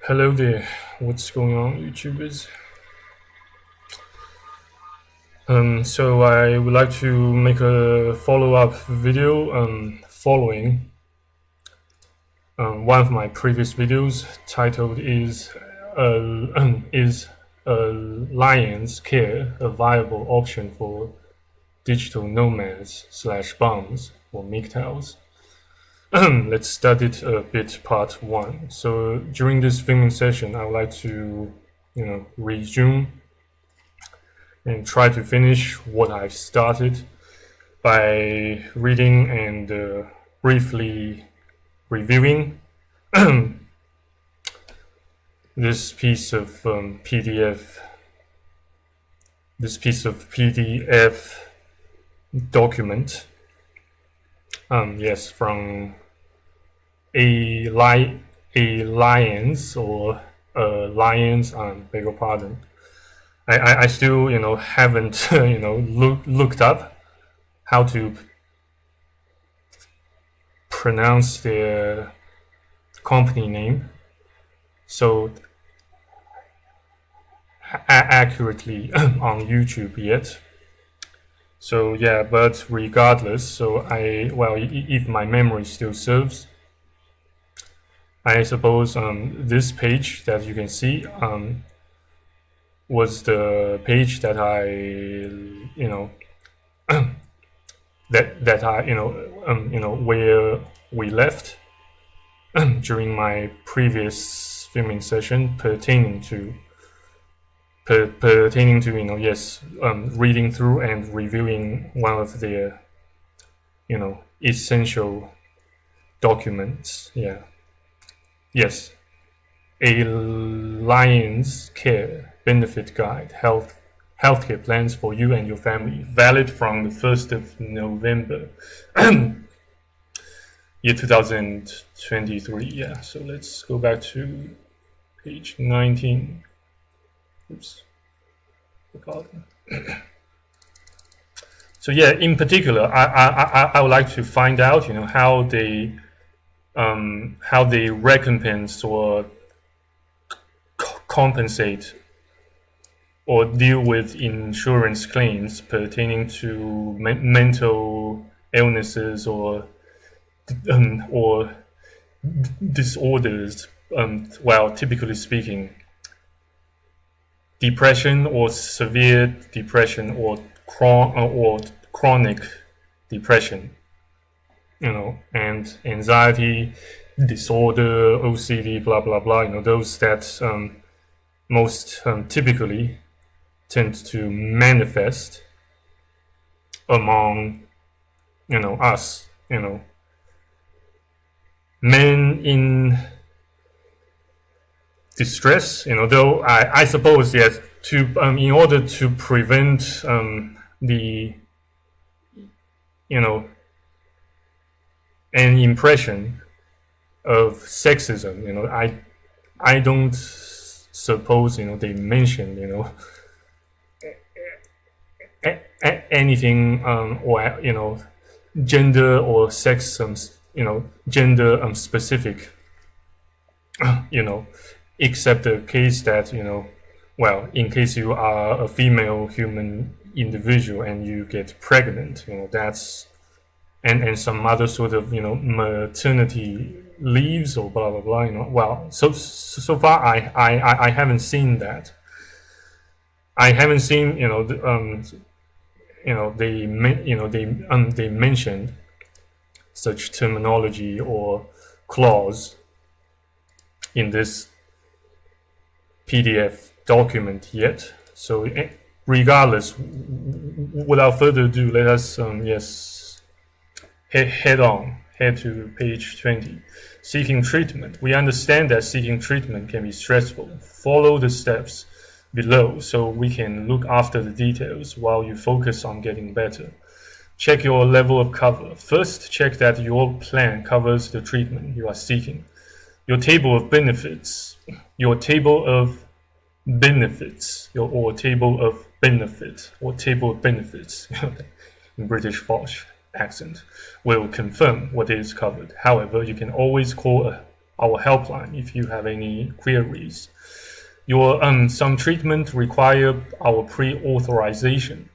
Hello there, what's going on, YouTubers? So I would like to make a follow-up video following one of my previous videos titled "Is Allianz Care a viable option for digital nomads slash bums or mgtows?" Let's start it a bit, part one. So during this filming session, I would like to, resume and try to finish what I've started by reading and briefly reviewing this piece of PDF document. Yes, from Allianz or Alliance. Beg your pardon. I still haven't looked up how to pronounce their company name so accurately on YouTube yet. So yeah, but regardless, so if my memory still serves, I suppose this page that you can see was the page that I where we left during my previous filming session pertaining to reading through and reviewing one of their essential documents. Yes, Allianz Care Benefit Guide, healthcare plans for you and your family, valid from the 1st of November, year 2023. Yeah, so let's go back to page 19. Oops, pardon. So yeah, in particular, I would like to find out, how they recompense or compensate or deal with insurance claims pertaining to mental illnesses or disorders. Typically speaking, depression or severe depression or chronic depression, and anxiety disorder, OCD, blah blah blah. Those that most typically tend to manifest among us, men in distress. Though I suppose yes, to in order to prevent the an impression of sexism, I don't suppose they mentioned anything or gender or sex gender specific except the case that in case you are a female human individual and you get pregnant, that's and some other sort of maternity leaves or blah blah blah. So far I haven't seen that. I haven't seen they mentioned such terminology or clause in this PDF document yet. So regardless, without further ado, let us head to page 20. Seeking treatment. We understand that seeking treatment can be stressful. Follow the steps below so we can look after the details while you focus on getting better. Check your level of cover. First, check that your plan covers the treatment you are seeking. Your table of benefits, or table of benefits in British Posh accent will confirm what is covered. However, you can always call our helpline if you have any queries. Your some treatment require our pre-authorization.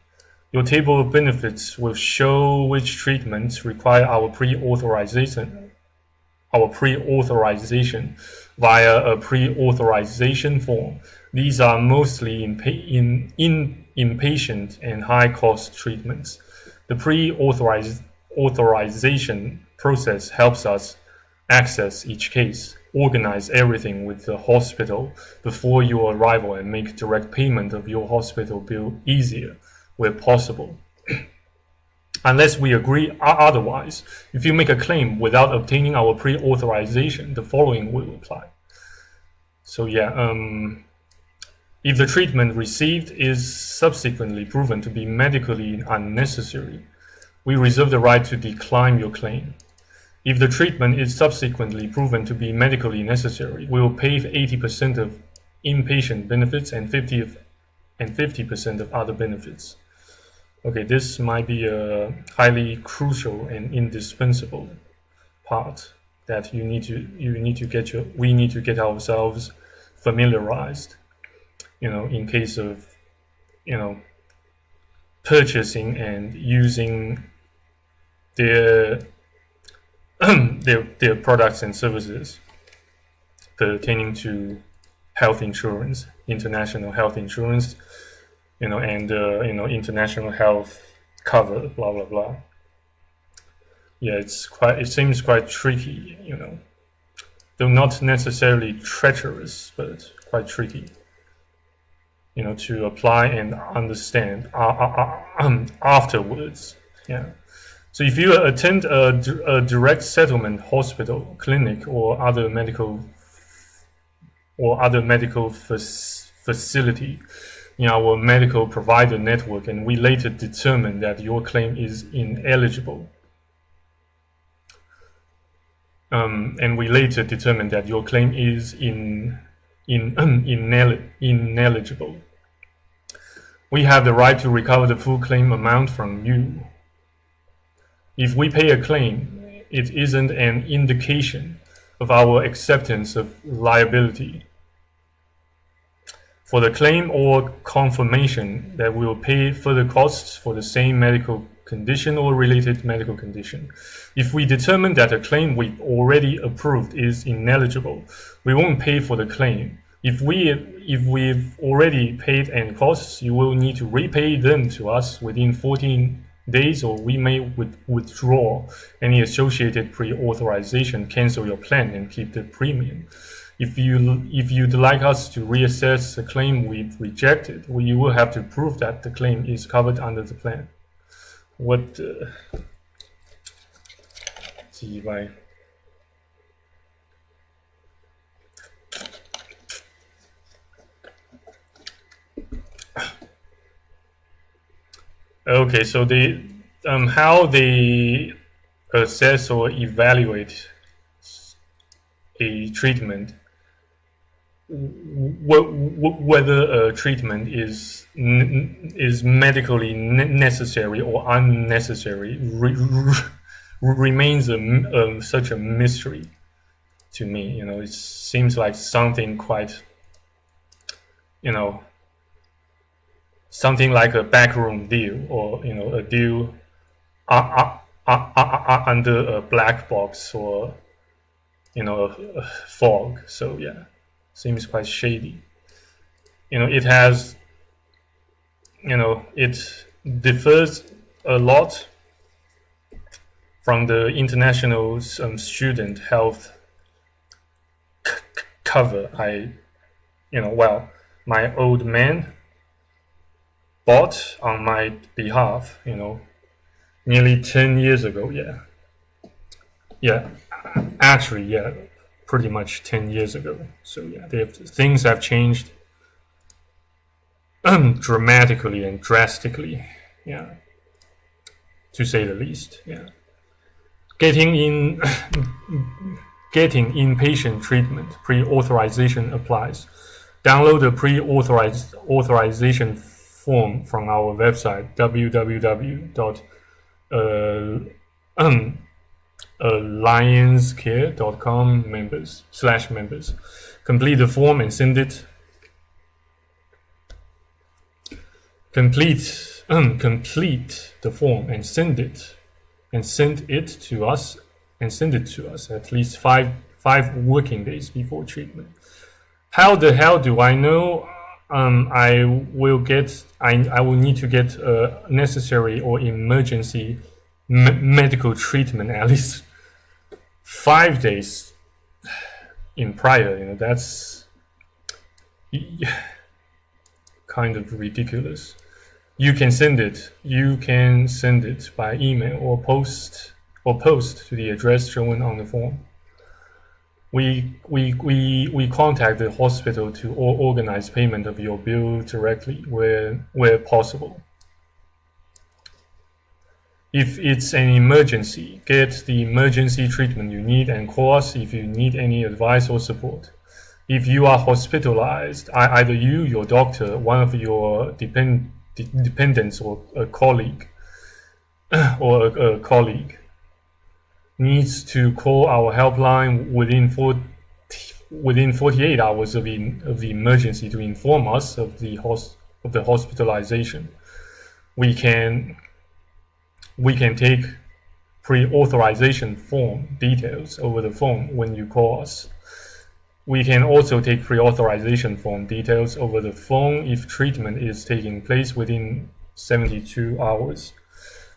Your table of benefits will show which treatments require our pre-authorization via a pre-authorization form. These are mostly inpatient and high-cost treatments. The pre-authorization process helps us access each case, organize everything with the hospital before your arrival, and make direct payment of your hospital bill easier where possible. Unless we agree otherwise, if you make a claim without obtaining our pre-authorization, the following will apply. So yeah, if the treatment received is subsequently proven to be medically unnecessary, we reserve the right to decline your claim. If the treatment is subsequently proven to be medically necessary, we will pay 80% of inpatient benefits and 50% of other benefits. Okay, this might be a highly crucial and indispensable part that we need to get ourselves familiarized, in case of, purchasing and using their their products and services pertaining to health insurance, international health insurance, and international health cover, blah blah blah. Yeah, it seems quite tricky, though not necessarily treacherous, but quite tricky, to apply and understand afterwards. Yeah. So if you attend a direct settlement hospital, clinic, or other medical facility in our medical provider network, and we later determine that your claim is ineligible, ineligible, we have the right to recover the full claim amount from you. If we pay a claim, it isn't an indication of our acceptance of liability for the claim or confirmation that we will pay further costs for the same medical condition or related medical condition. If we determine that a claim we've already approved is ineligible, we won't pay for the claim. If we've already paid any costs, you will need to repay them to us within 14 days, or we may withdraw any associated pre-authorization, cancel your plan, and keep the premium. If you'd like us to reassess the claim we've rejected, you will have to prove that the claim is covered under the plan. Okay, so how they assess or evaluate a treatment, whether a treatment is medically necessary or unnecessary, remains such a mystery to me. It seems like something quite, something like a backroom deal, or a deal under a black box, or a fog. So yeah, seems quite shady. It has, it differs a lot from the international student health cover my old man bought on my behalf, nearly 10 years ago. Actually, pretty much 10 years ago. So yeah, things have changed dramatically and drastically, to say the least. Getting inpatient treatment, pre-authorization applies. Download the pre-authorization form from our website, allianzcare.com members. Complete the form and send it. Complete the form and send it to us at least five working days before treatment. How the hell do I know? I will need to get necessary or emergency medical treatment at least 5 days in prior. That's kind of ridiculous. You can send it by email or post to the address shown on the form. We contact the hospital to organize payment of your bill directly where possible. If it's an emergency, get the emergency treatment you need and call us if you need any advice or support. If you are hospitalized, either you, your doctor, one of your dependents, or a colleague, needs to call our helpline within 48 hours of the emergency to inform us of the hospitalization. We can take pre-authorization form details over the phone when you call us. We can also take pre-authorization form details over the phone if treatment is taking place within 72 hours.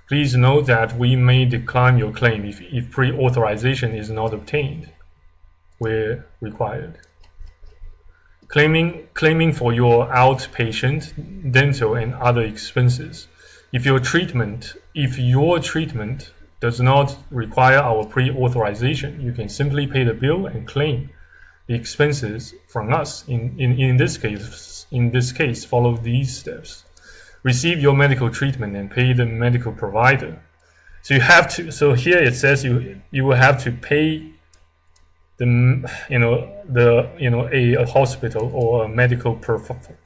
Please note that we may decline your claim if pre-authorization is not obtained where required. Claiming for your outpatient, dental, and other expenses. If your treatment does not require our pre-authorization, you can simply pay the bill and claim the expenses from us. In this case, follow these steps. Receive your medical treatment and pay the medical provider. So you have to. So here it says you will have to pay a hospital or a medical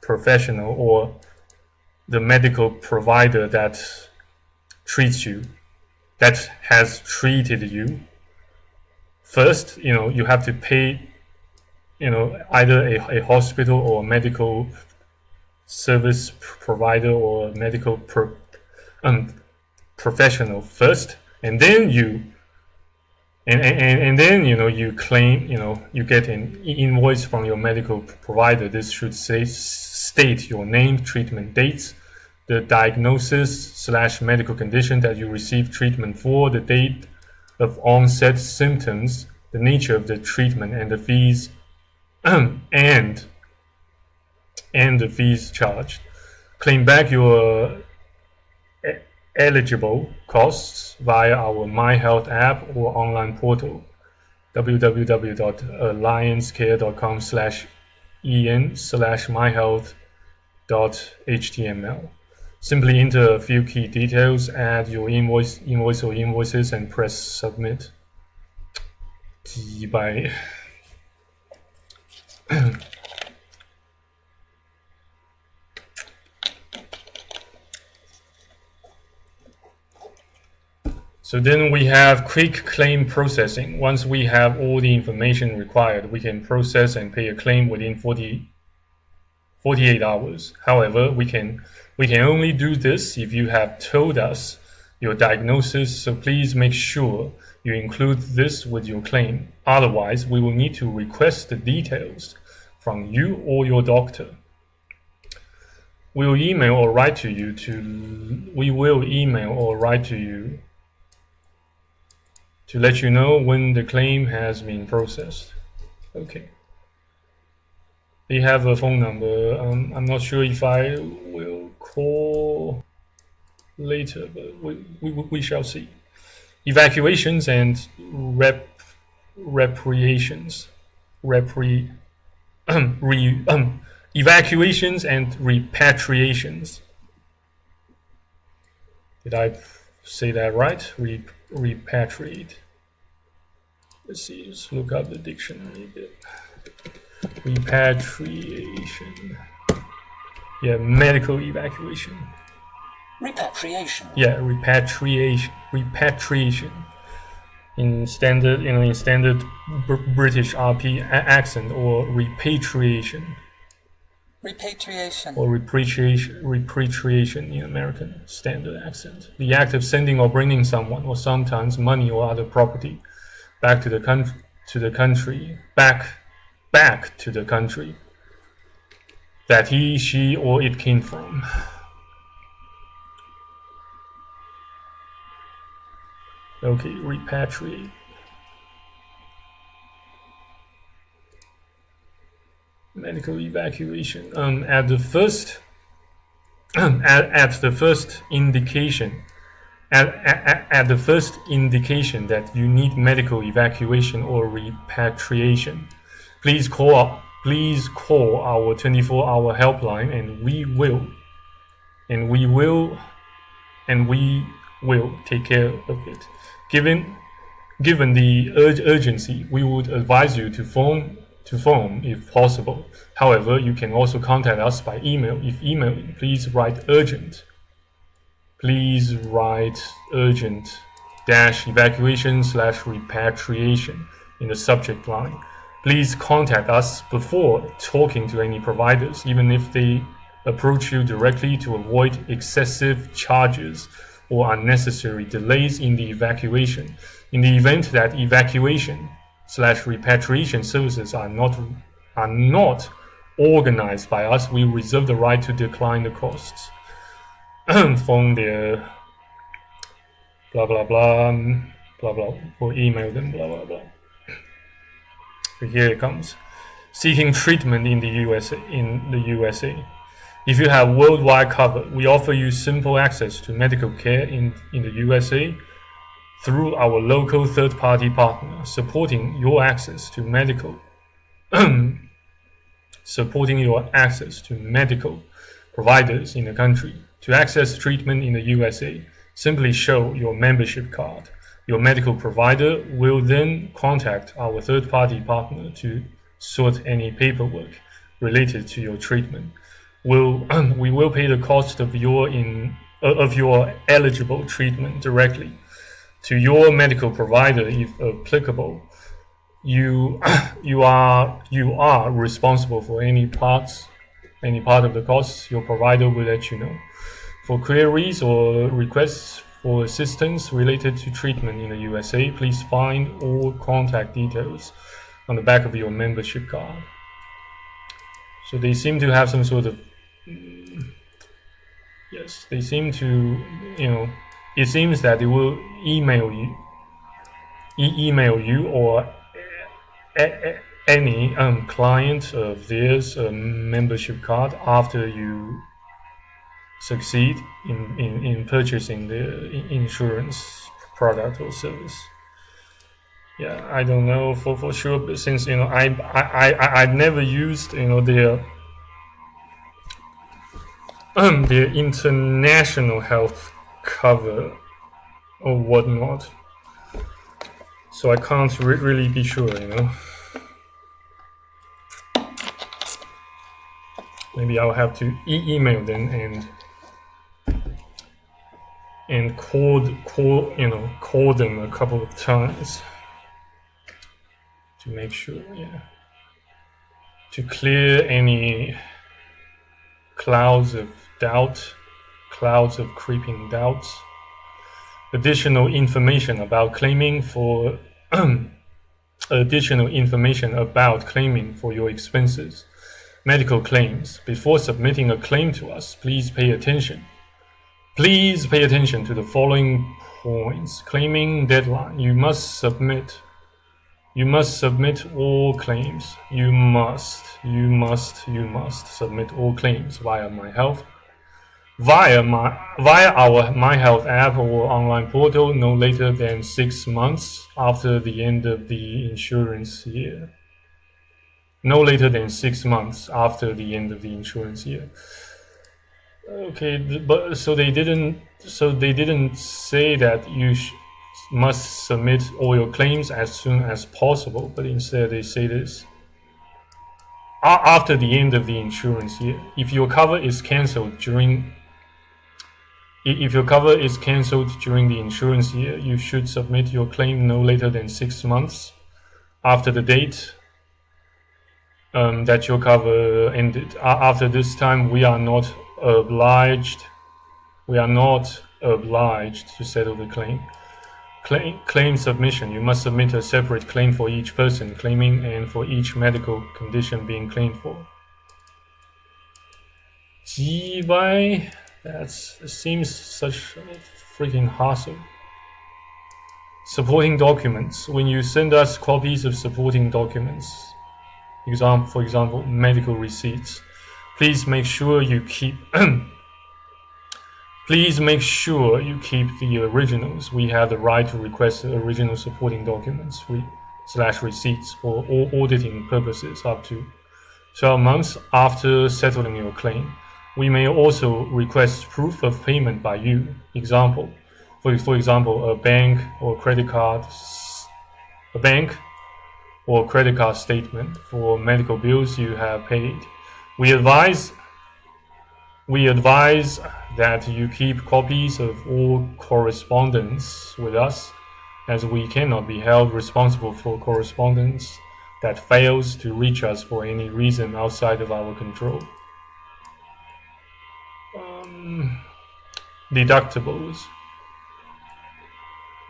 professional or the medical provider that treats you, that has treated you. First, you have to pay, either a hospital or a medical service provider or a medical professional first, and then you claim, you get an invoice from your medical provider. This should state your name, treatment dates, the diagnosis / medical condition that you received treatment for, the date of onset symptoms, the nature of the treatment, and the fees and the fees charged. Claim back your eligible costs via our My Health app or online portal, www.allianzcare.com/en/myhealth.html. Simply enter a few key details, add your invoice or invoices, and press submit. So then we have quick claim processing. Once we have all the information required, we can process and pay a claim within 48 hours. However, we can only do this if you have told us your diagnosis, so please make sure you include this with your claim. Otherwise, we will need to request the details from you or your doctor. We will email or write to you to let you know when the claim has been processed. Okay. They have a phone number. I'm not sure if I will call later, but we shall see. Evacuations and repatriations. Evacuations and repatriations. Did I say that right? Repatriate. Let's see, let's look up the dictionary a bit. Repatriation. Yeah, medical evacuation. Repatriation. Yeah, repatriation. in standard, British RP accent, or repatriation. Repatriation. Or repatriation in American standard accent. The act of sending or bringing someone, or sometimes money or other property, back to the country, back to the country that he, she, or it came from. Okay, repatriate. Medical evacuation. At the first indication that you need medical evacuation or repatriation, please call our 24-hour helpline, and we will take care of it. Given the urgency, we would advise you to phone if possible. However, you can also contact us by email. If emailing, please write urgent -evacuation/repatriation in the subject line. Please contact us before talking to any providers, even if they approach you directly, to avoid excessive charges or unnecessary delays in the evacuation. In the event that evacuation/repatriation services are not organized by us, we reserve the right to decline the costs. Phone their blah blah blah blah blah, or email them blah blah blah. Here it comes. Seeking treatment in the USA. If you have worldwide cover, we offer you simple access to medical care in the USA through our local third-party partner, supporting your access to medical providers in the country. To access treatment in the USA, simply show your membership card. Your medical provider will then contact our third-party partner to sort any paperwork related to your treatment. We will pay the cost of your eligible treatment directly to your medical provider if applicable. You are responsible for any part of the costs. Your provider will let you know. For queries or requests for assistance related to treatment in the USA, please find all contact details on the back of your membership card. So they seem to have some sort of yes, they seem to, it seems that they will email you or any client of theirs membership card after you succeed in purchasing the insurance product or service. Yeah, I don't know for sure, but since I never used their international health cover or whatnot, so I can't really be sure. Maybe I'll have to email them and call them a couple of times to make sure, to clear any clouds of creeping doubts. Additional information about claiming for your expenses. Medical claims. Before submitting a claim to us, please pay attention to the following points. Claiming deadline. You must submit all claims. You must submit all claims via our My Health app or online portal no later than 6 months after the end of the insurance year. No later than 6 months after the end of the insurance year. Okay, but so they didn't say that you must submit all your claims as soon as possible, but instead they say this: after the end of the insurance year. If your cover is cancelled during If your cover is cancelled during the insurance year, you should submit your claim no later than 6 months after the date that your cover ended. After this time, we are not obliged to settle the claim. Claim submission. You must submit a separate claim for each person claiming and for each medical condition being claimed for. Gee, that seems such a freaking hassle. Supporting documents. When you send us copies of supporting documents, for example, medical receipts, please make sure you keep the originals. We have the right to request the original supporting documents / receipts for all auditing purposes up to 12 months after settling your claim. We may also request proof of payment by you. For example, a bank or credit card statement for medical bills you have paid. We advise that you keep copies of all correspondence with us, as we cannot be held responsible for correspondence that fails to reach us for any reason outside of our control. Deductibles.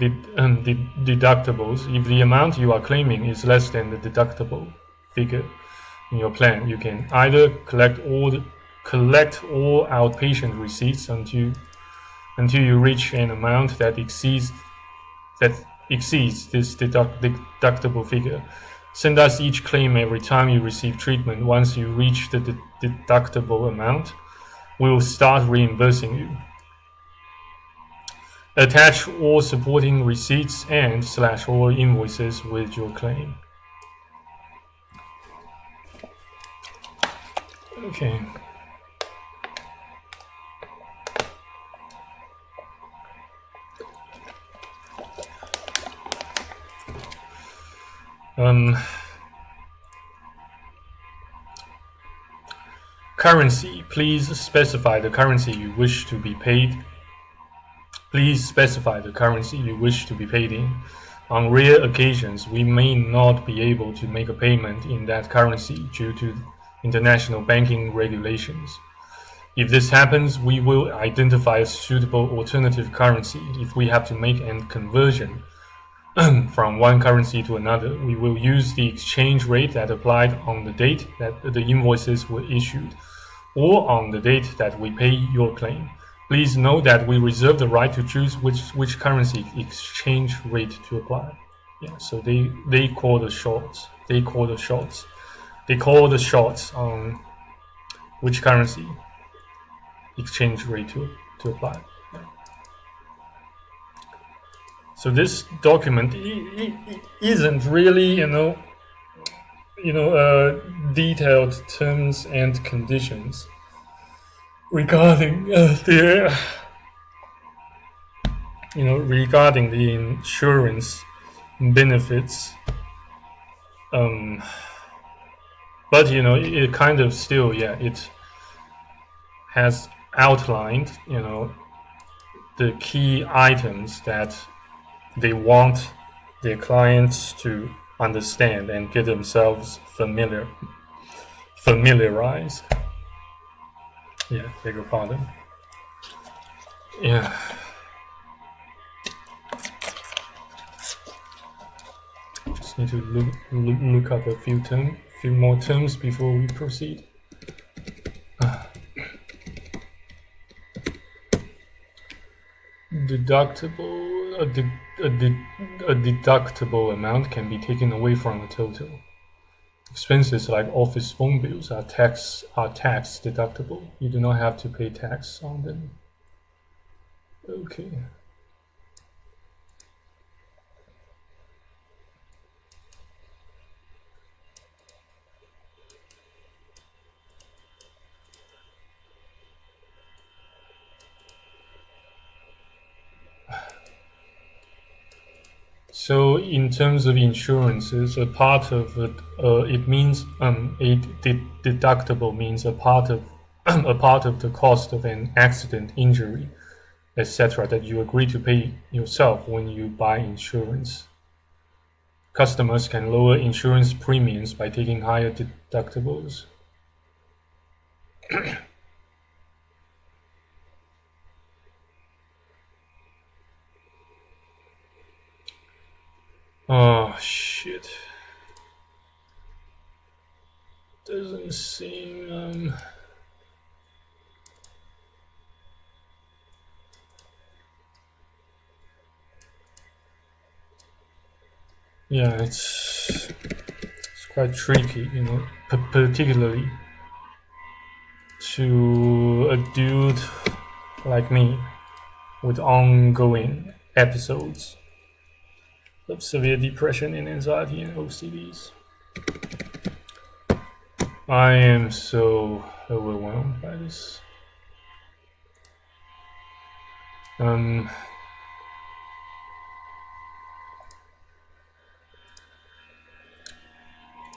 Deductibles. If the amount you are claiming is less than the deductible figure in your plan, you can either collect all outpatient receipts until you reach an amount that exceeds this deductible figure. Send us each claim every time you receive treatment. Once you reach the deductible amount, we will start reimbursing you. Attach all supporting receipts and / all invoices with your claim. Okay. Currency. Please specify the currency you wish to be paid. In. On rare occasions, we may not be able to make a payment in that currency due to international banking regulations. If this happens, we will identify a suitable alternative currency. If we have to make a conversion from one currency to another, we will use the exchange rate that applied on the date that the invoices were issued, or on the date that we pay your claim. Please note that we reserve the right to choose which currency exchange rate to apply. Yeah, so they call the shots. They call the shots on which currency exchange rate to apply. Yeah. So this document isn't really, detailed terms and conditions regarding regarding the insurance benefits. But it kind of still, it has outlined, the key items that they want their clients to understand and get themselves familiarized. Yeah, beg your pardon. Yeah. Just need to look up a few more terms before we proceed. A deductible amount can be taken away from the total. Expenses like office phone bills are tax deductible. You do not have to pay tax on them. Okay. So in terms of insurances, a part of it, it means deductible means a part of the cost of an accident, injury, etc., that you agree to pay yourself when you buy insurance. Customers can lower insurance premiums by taking higher deductibles. Oh shit. Doesn't seem yeah, it's quite tricky, particularly to a dude like me with ongoing episodes of severe depression and anxiety and OCDs. I am so overwhelmed by this.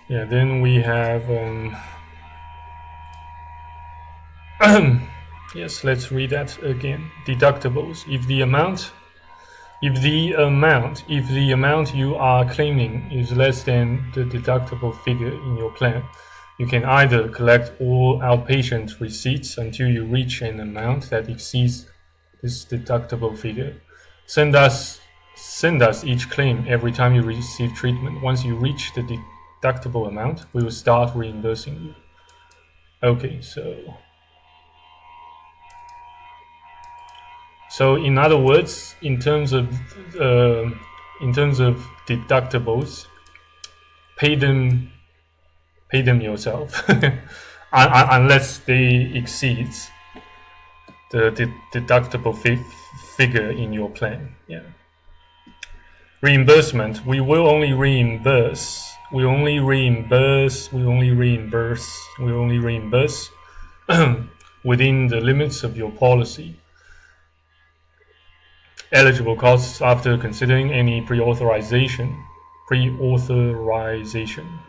Yeah, then we have yes, let's read that again. Deductibles. If the amount you are claiming is less than the deductible figure in your plan, you can either collect all outpatient receipts until you reach an amount that exceeds this deductible figure. Send us each claim every time you receive treatment. Once you reach the deductible amount, we will start reimbursing you. Okay, so in other words, in terms of deductibles, pay them yourself, unless they exceed the deductible figure in your plan. Yeah. Reimbursement. We will only reimburse within the limits of your policy. Eligible costs after considering any pre-authorization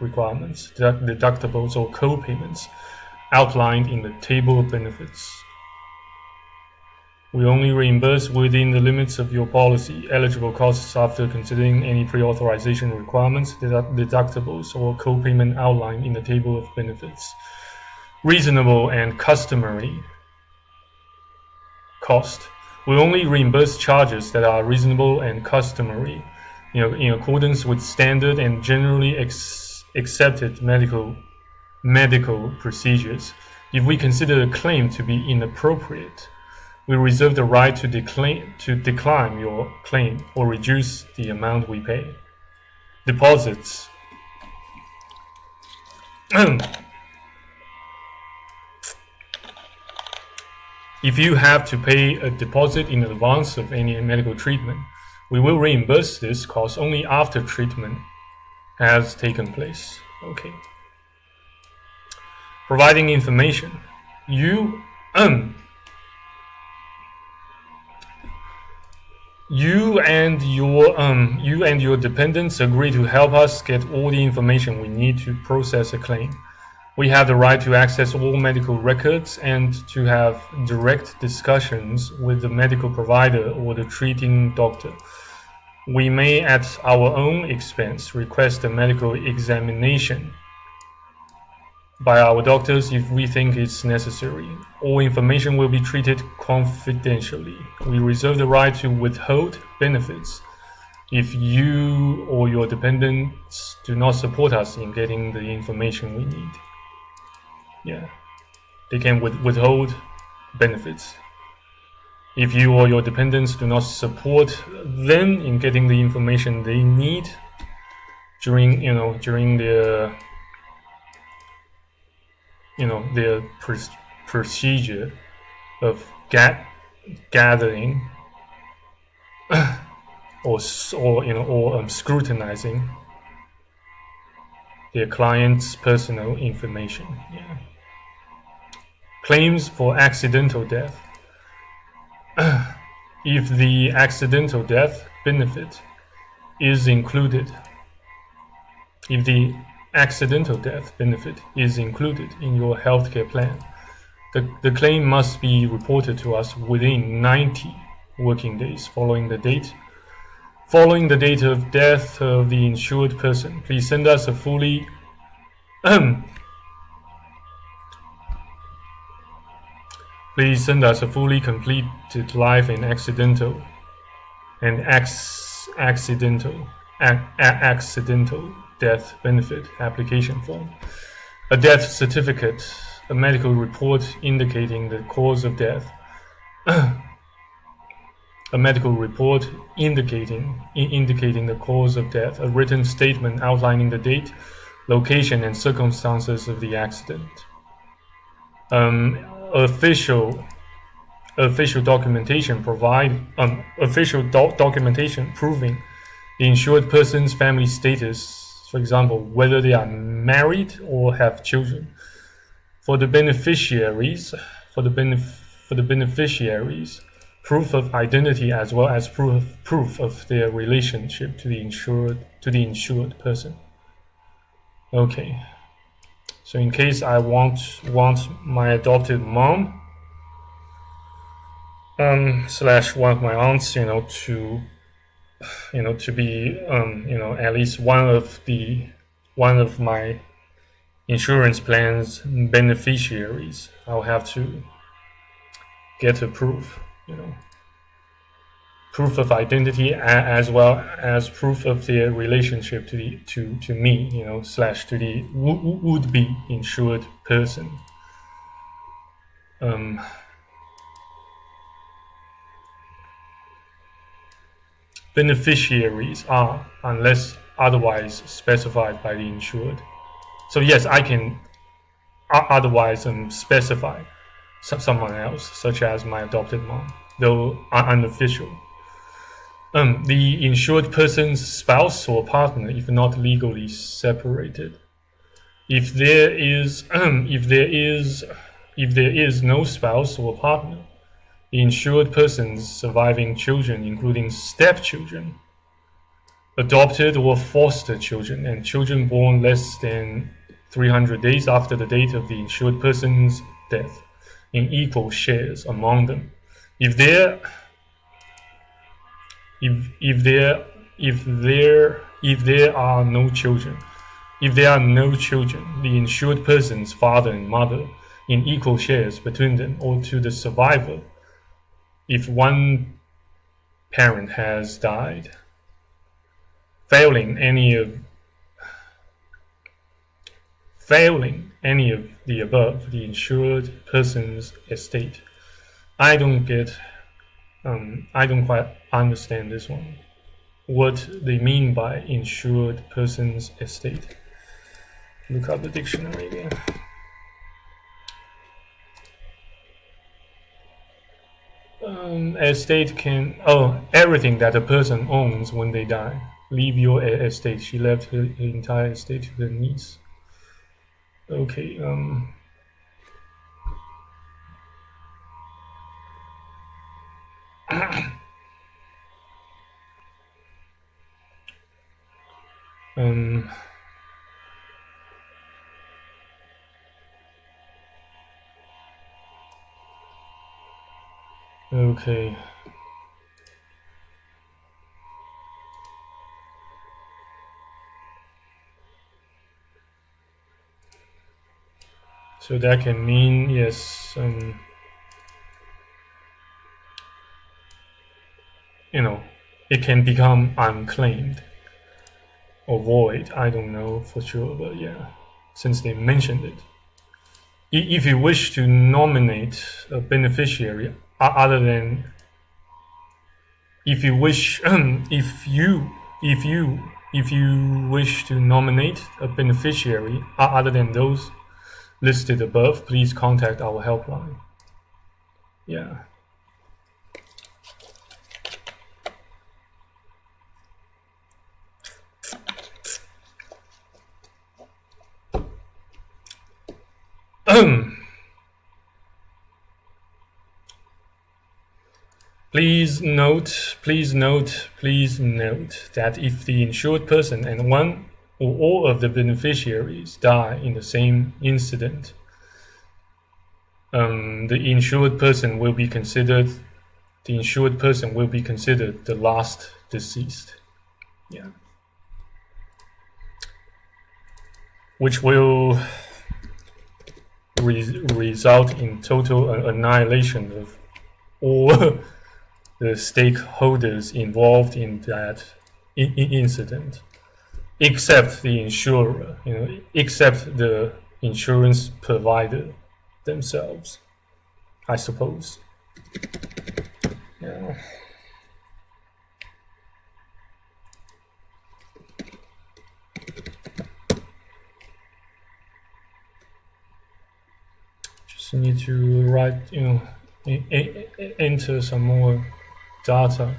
requirements, deductibles or co-payments outlined in the table of benefits. We only reimburse within the limits of your policy. Eligible costs after considering any pre-authorization requirements, deductibles or co-payment outlined in the table of benefits. Reasonable and customary cost. We only reimburse charges that are reasonable and customary, in accordance with standard and generally accepted medical procedures. If we consider a claim to be inappropriate, we reserve the right to decline your claim or reduce the amount we pay. Deposits. If you have to pay a deposit in advance of any medical treatment, we will reimburse this cost only after treatment has taken place. Okay. Providing information. You and your dependents agree to help us get all the information we need to process a claim. We have the right to access all medical records and to have direct discussions with the medical provider or the treating doctor. We may, at our own expense, request a medical examination by our doctors if we think it's necessary. All information will be treated confidentially. We reserve the right to withhold benefits if you or your dependents do not support us in getting the information we need. Yeah, they can withhold benefits if you or your dependents do not support them in getting the information they need during their procedure of gathering or scrutinizing their client's personal information. Yeah. Claims for accidental death. If the accidental death benefit is included, in your healthcare plan, the claim must be reported to us within 90 working days following the date of death of the insured person. Please send us a fully please send us a fully completed life and accidental death benefit application form, a death certificate, a medical report indicating the cause of death, a medical report indicating the cause of death, a written statement outlining the date, location, and circumstances of the accident, official documentation documentation proving the insured person's family status, for example, whether they are married or have children. For the beneficiaries, proof of identity as well as proof of their relationship to the insured person. Okay. So in case I want my adopted mom slash one of my aunts, to be at least one of my insurance plan's beneficiaries, I'll have to get a proof, proof of identity as well as proof of their relationship to me, slash to the would be insured person. Beneficiaries are, unless otherwise specified by the insured. So yes, I can otherwise specify someone else, such as my adopted mom, though unofficial. The insured person's spouse or partner, if not legally separated. If there is no spouse or partner, the insured person's surviving children, including stepchildren, adopted or foster children, and children born less than 300 days after the date of the insured person's death, in equal shares among them. If there are no children, the insured person's father and mother, in equal shares between them, or to the survivor, if one parent has died. Failing any of the above, the insured person's estate. I don't quite understand this one. What they mean by insured person's estate. Look up the dictionary again. Estate everything that a person owns when they die. Leave your estate. She left her entire estate to her niece. Okay. Okay. So that can mean, yes, it can become unclaimed or void. I don't know for sure, but yeah, since they mentioned it. If you wish to nominate a beneficiary other than if you wish to nominate a beneficiary other than those listed above, please contact our helpline. Yeah. Please note that if the insured person and one or all of the beneficiaries die in the same incident, the insured person will be considered the insured person will be considered the last deceased. Yeah. Which will result in total annihilation of all the stakeholders involved in that incident, except the insurer, except the insurance provider themselves, I suppose. Yeah. Just need to write, enter some more data.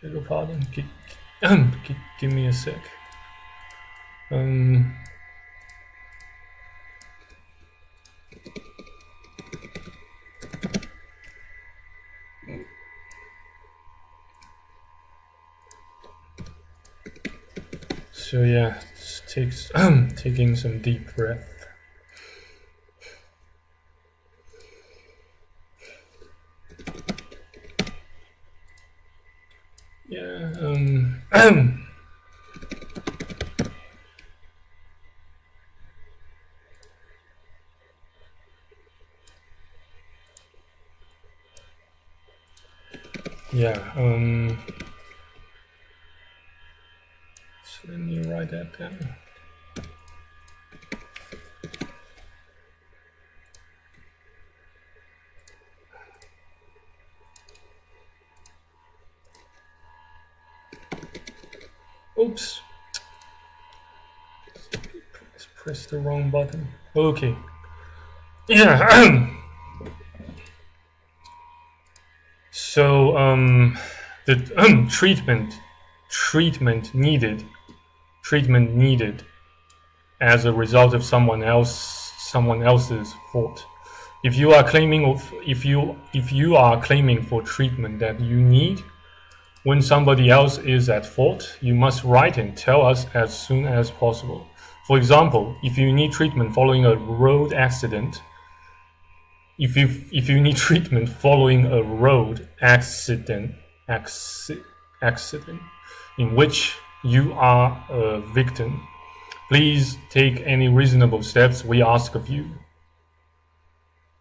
Beg your pardon. Give me a sec. So yeah, just taking some deep breath. Yeah. Yeah. So let me write that down. Oops. Press the wrong button. Okay. Yeah. So the treatment needed as a result of someone else's fault. If you are claiming for treatment that you need when somebody else is at fault, you must write and tell us as soon as possible. For example, if you need treatment following a road accident, if you need treatment following a road accident in which you are a victim, please take any reasonable steps we ask of you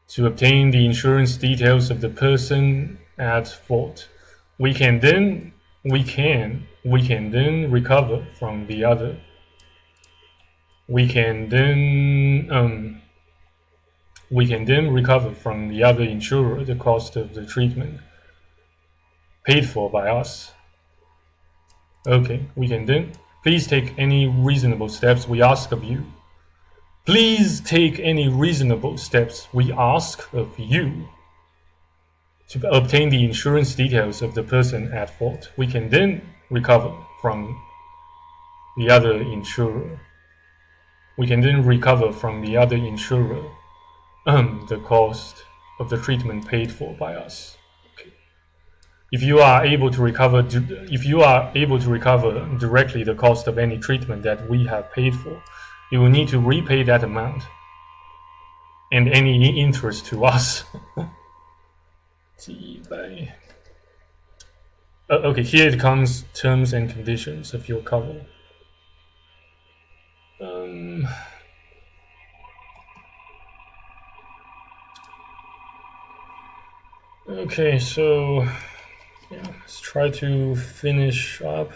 to obtain the insurance details of the person at fault. We can then recover from the other. We can then recover from the other insurer the cost of the treatment paid for by us. Okay, we can then. Please take any reasonable steps we ask of you. Please take any reasonable steps we ask of you to obtain the insurance details of the person at fault. We can then recover from the other insurer. We can then recover from the other insurer the cost of the treatment paid for by us. Okay. If you are able to recover directly the cost of any treatment that we have paid for, you will need to repay that amount and any interest to us. Okay, here it comes terms and conditions of your cover. Okay, so yeah, let's try to finish up.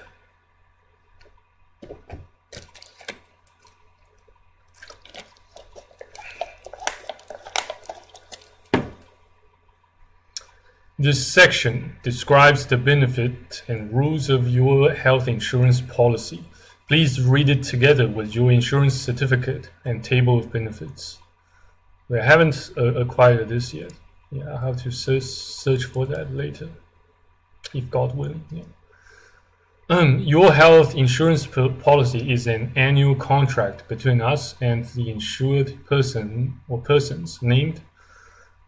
This section describes the benefit and rules of your health insurance policy. Please read it together with your insurance certificate and table of benefits. We haven't acquired this yet. Yeah, I'll have to search for that later, if God willing. Yeah. Your health insurance policy is an annual contract between us and the insured person or persons named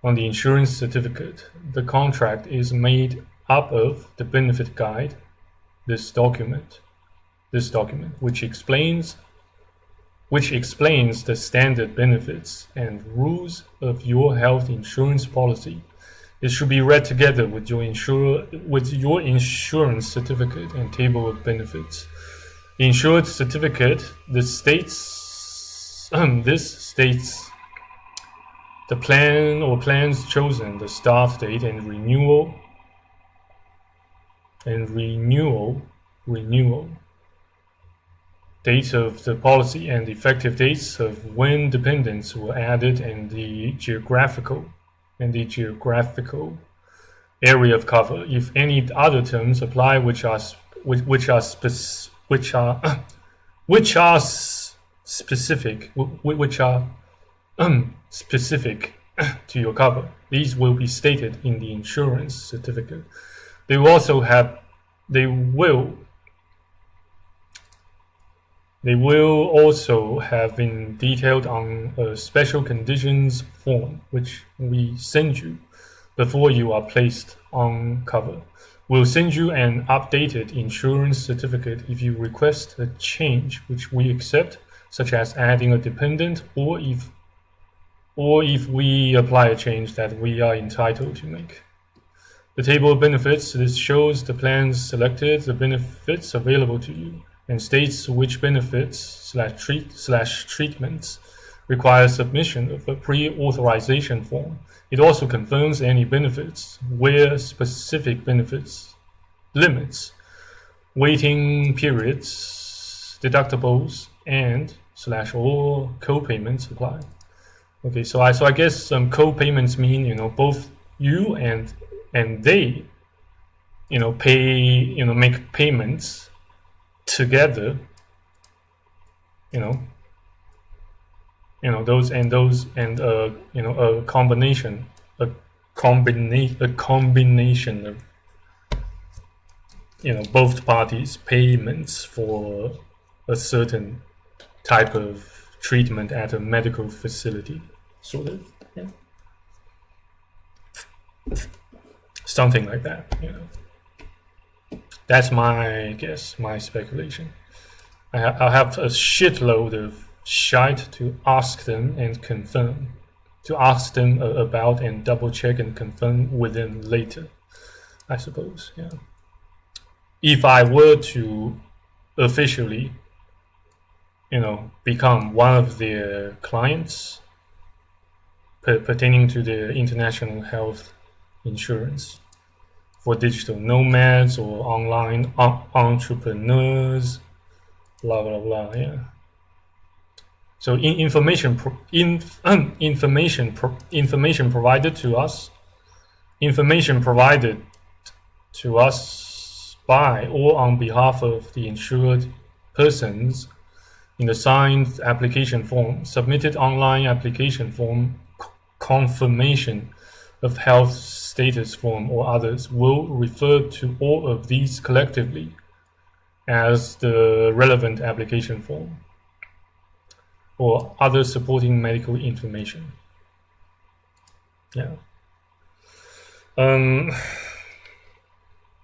on the insurance certificate. The contract is made up of the benefit guide, this document, which explains which explains the standard benefits and rules of your health insurance policy. It should be read together with your insurance certificate and table of benefits. The insured certificate, this states the plan or plans chosen, the start date and renewal date of the policy and effective dates of when dependents were added and the geographical area of cover. If any other terms apply which are specific to your cover, these will be stated in the insurance certificate. They will also have been detailed on a special conditions form which we send you before you are placed on cover. We'll send you an updated insurance certificate if you request a change which we accept, such as adding a dependent, or if we apply a change that we are entitled to make. The table of benefits, this shows the plans selected, the benefits available to you, and states which benefits / treatments require submission of a pre-authorization form. It also confirms any benefits where specific benefits, limits, waiting periods, deductibles, and / or co-payments apply. Okay, so I guess co-payments mean both you and they pay make payments together, those and a combination of both parties payments for a certain type of treatment at a medical facility, sort of, yeah. Something like that, That's my guess, my speculation. I'll have a shitload of shite to ask them and confirm, to ask them about and double check and confirm with them later, I suppose, yeah. If I were to officially, become one of their clients pertaining to their international health insurance for digital nomads or online entrepreneurs, blah blah blah. Yeah. So information provided to us by or on behalf of the insured persons in the signed application form, submitted online application form, confirmation of health status form, or others will refer to all of these collectively as the relevant application form or other supporting medical information. Yeah.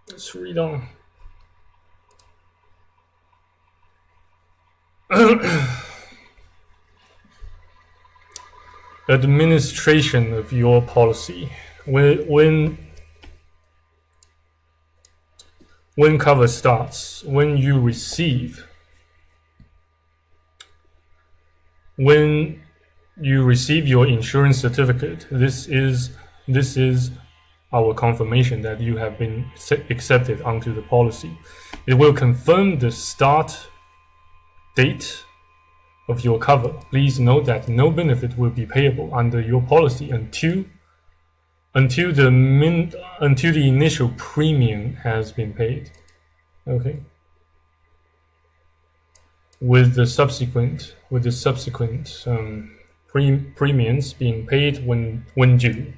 Let's read on. Administration of your policy. When cover starts, when you receive your insurance certificate, this is our confirmation that you have been accepted onto the policy. It will confirm the start date of your cover. Please note that no benefit will be payable under your policy until the initial premium has been paid. Okay. With the subsequent premiums being paid when due.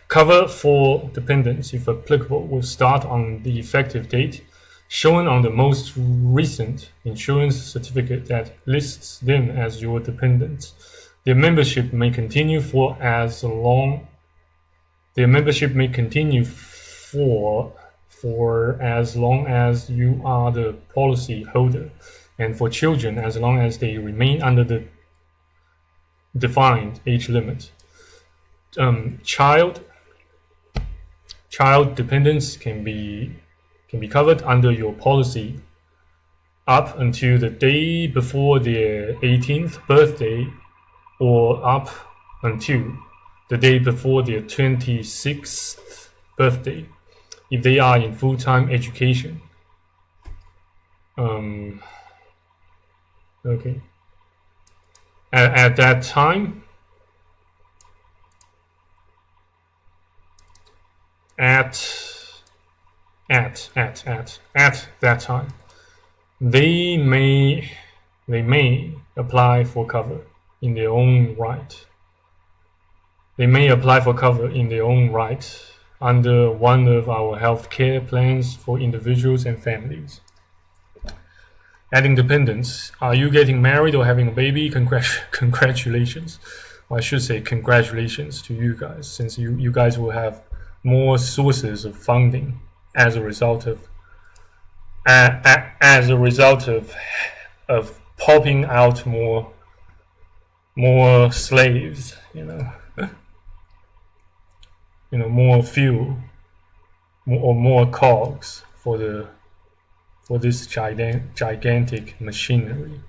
Cover for dependents, if applicable, will start on the effective date shown on the most recent insurance certificate that lists them as your dependents. Their membership may continue for as long as you are the policy holder. and for children as long as they remain under the defined age limit. Child dependents can be covered under your policy up until the day before their 18th birthday or up until the day before their 26th birthday if they are in full-time education. Okay. At that time, at that time, they may apply for cover in their own right. They may apply for cover in their own right under one of our healthcare plans for individuals and families. Adding dependents, are you getting married or having a baby? Congratulations. Well, I should say congratulations to you guys, since you guys will have more sources of funding as a result of popping out more slaves, more fuel, more cogs for this gigantic machinery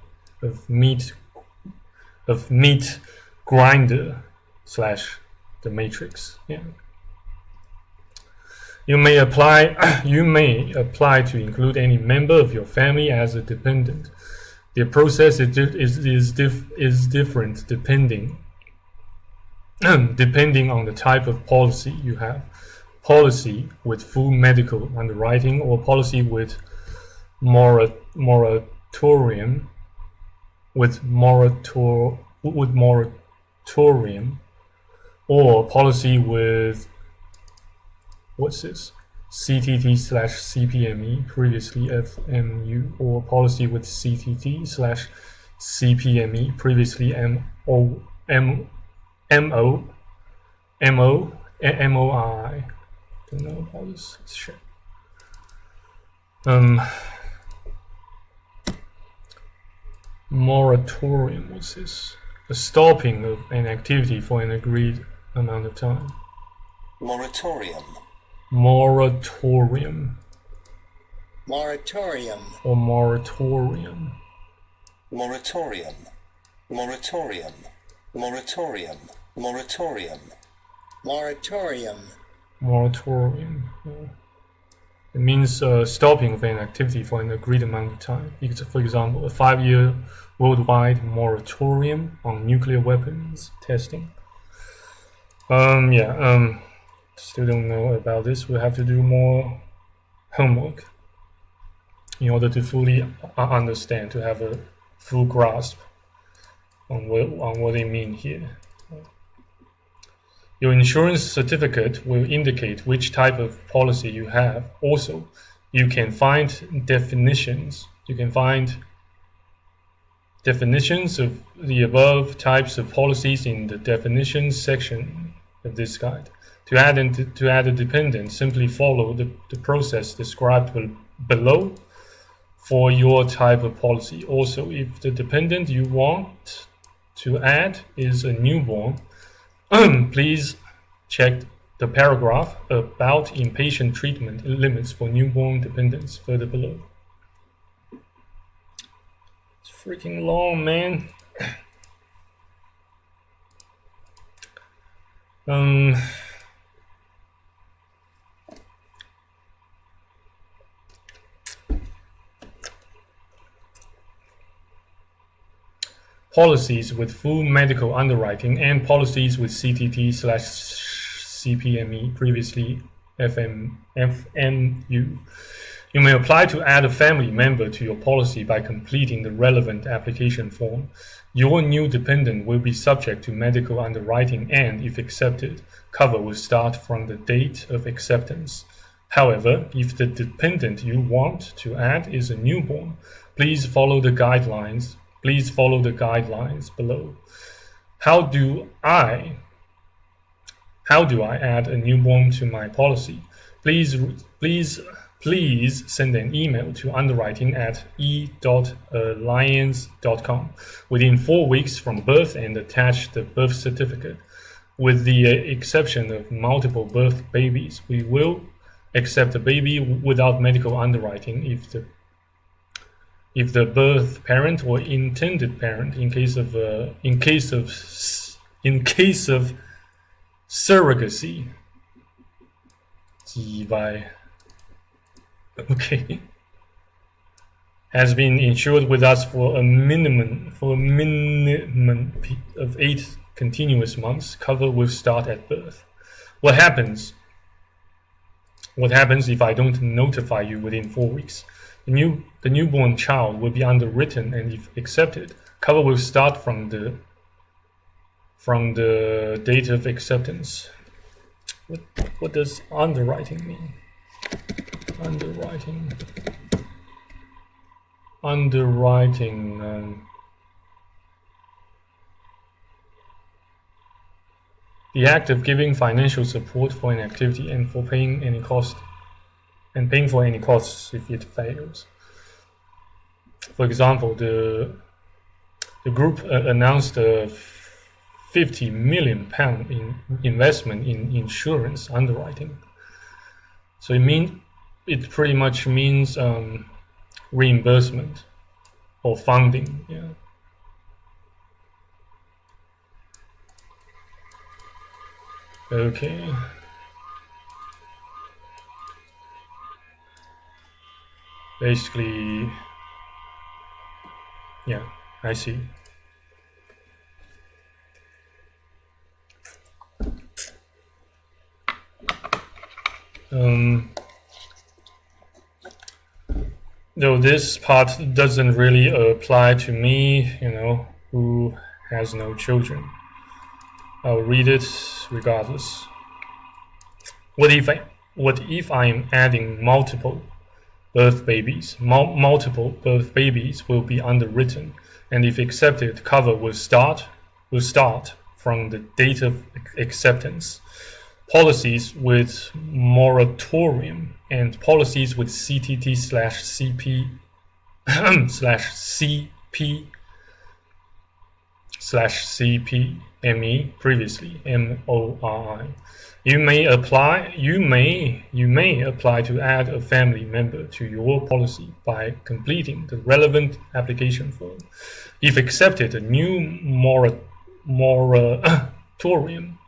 of meat grinder / the matrix. Yeah. You may apply to include any member of your family as a dependent. The process is different depending on the type of policy you have. Policy with full medical underwriting or policy with moratorium, or policy with what's this? CTT/CPME, previously FMU, or policy with CTT/CPME, previously MOI. Don't know about this shit. Moratorium, what's this? A stopping of an activity for an agreed amount of time. Moratorium. Moratorium. Moratorium. Or moratorium. Moratorium. Moratorium. Moratorium. Moratorium. Moratorium. Moratorium. Yeah. It means stopping of an activity for an agreed amount of time. For example, a 5-year worldwide moratorium on nuclear weapons testing. Still don't know about this. We'll have to do more homework in order to fully understand, to have a full grasp on what they mean here. Your insurance certificate will indicate which type of policy you have. Also, you can find definitions. You can find definitions of the above types of policies in the definitions section of this guide. To add a dependent, simply follow the process described below for your type of policy. Also, if the dependent you want to add is a newborn, please check the paragraph about inpatient treatment limits for newborn dependents further below. It's freaking long, man. Policies with full medical underwriting and policies with CTT/CPME, previously FMU. You may apply to add a family member to your policy by completing the relevant application form. Your new dependent will be subject to medical underwriting and, if accepted, cover will start from the date of acceptance. However, if the dependent you want to add is a newborn, please follow the guidelines below. How do I add a newborn to my policy? Please please send an email to underwriting@e.allianz.com within 4 weeks from birth and attach the birth certificate. With the exception of multiple birth babies, we will accept a baby without medical underwriting if the birth parent or intended parent, in case of surrogacy, 鸡掰 okay, has been insured with us for a minimum of 8 continuous months. Cover will start at birth. What happens if I don't notify you within 4 weeks? The newborn child will be underwritten, and if accepted, cover will start from the date of acceptance. What does underwriting mean? Underwriting. The act of giving financial support for an activity and for paying any costs if it fails. For example, the group announced a £50 million investment in insurance underwriting. So it pretty much means reimbursement or funding. Yeah. Okay. Basically, yeah, I see. Though this part doesn't really apply to me, who has no children. I'll read it regardless. What if I'm adding multiple birth babies? Multiple birth babies will be underwritten, and if accepted, cover will start from the date of acceptance. Policies with moratorium and policies with CTT/CP/CP/CPME previously MORI. You may apply to add a family member to your policy by completing the relevant application form. If accepted, a new moratorium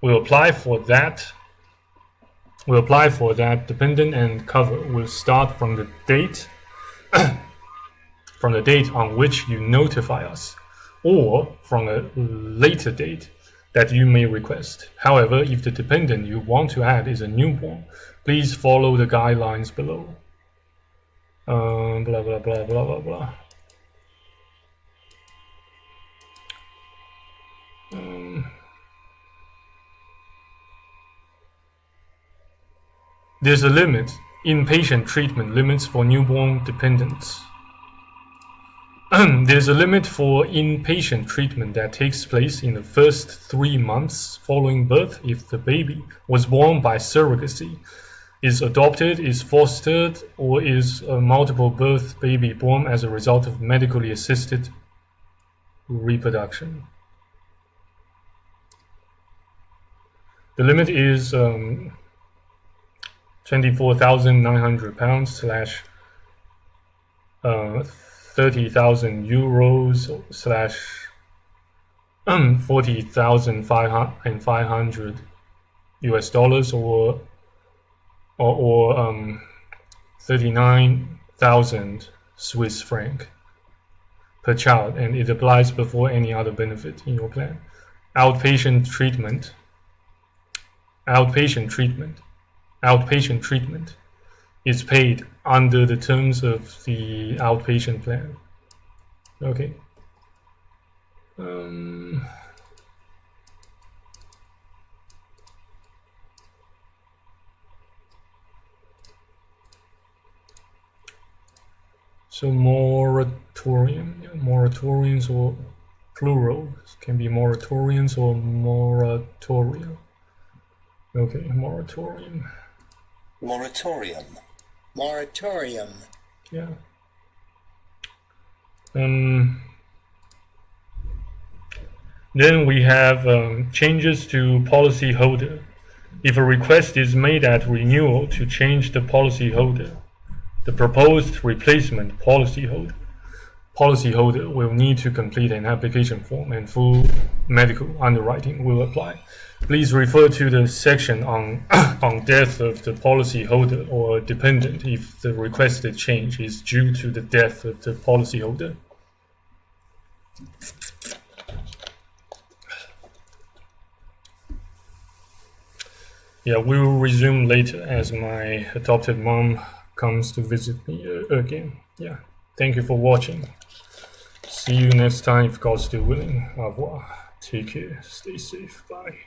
will apply for that. Dependent and cover will start from the date on which you notify us, or from a later date that you may request. However, if the dependent you want to add is a newborn, please follow the guidelines below. Blah blah blah blah blah blah. There's a limit, inpatient treatment limits for newborn dependents. There's a limit for inpatient treatment that takes place in the first 3 months following birth if the baby was born by surrogacy, is adopted, is fostered, or is a multiple birth baby born as a result of medically assisted reproduction. The limit is £24,900 / €30,000 / $40,500 or 39,000 Swiss franc per child, and it applies before any other benefit in your plan. Outpatient treatment is paid under the terms of the outpatient plan. Okay. So moratoriums or plural can be moratoriums or moratoria. Okay, moratorium. Moratorium. moratorium, Yeah. Then we have changes to policyholder. If a request is made at renewal to change the policyholder, the proposed replacement policyholder will need to complete an application form and full medical underwriting will apply. Please refer to the section on, on death of the policyholder or dependent if the requested change is due to the death of the policyholder. Yeah, we will resume later as my adopted mom comes to visit me again. Yeah, thank you for watching. See you next time if God's still willing. Au revoir. Take care. Stay safe. Bye.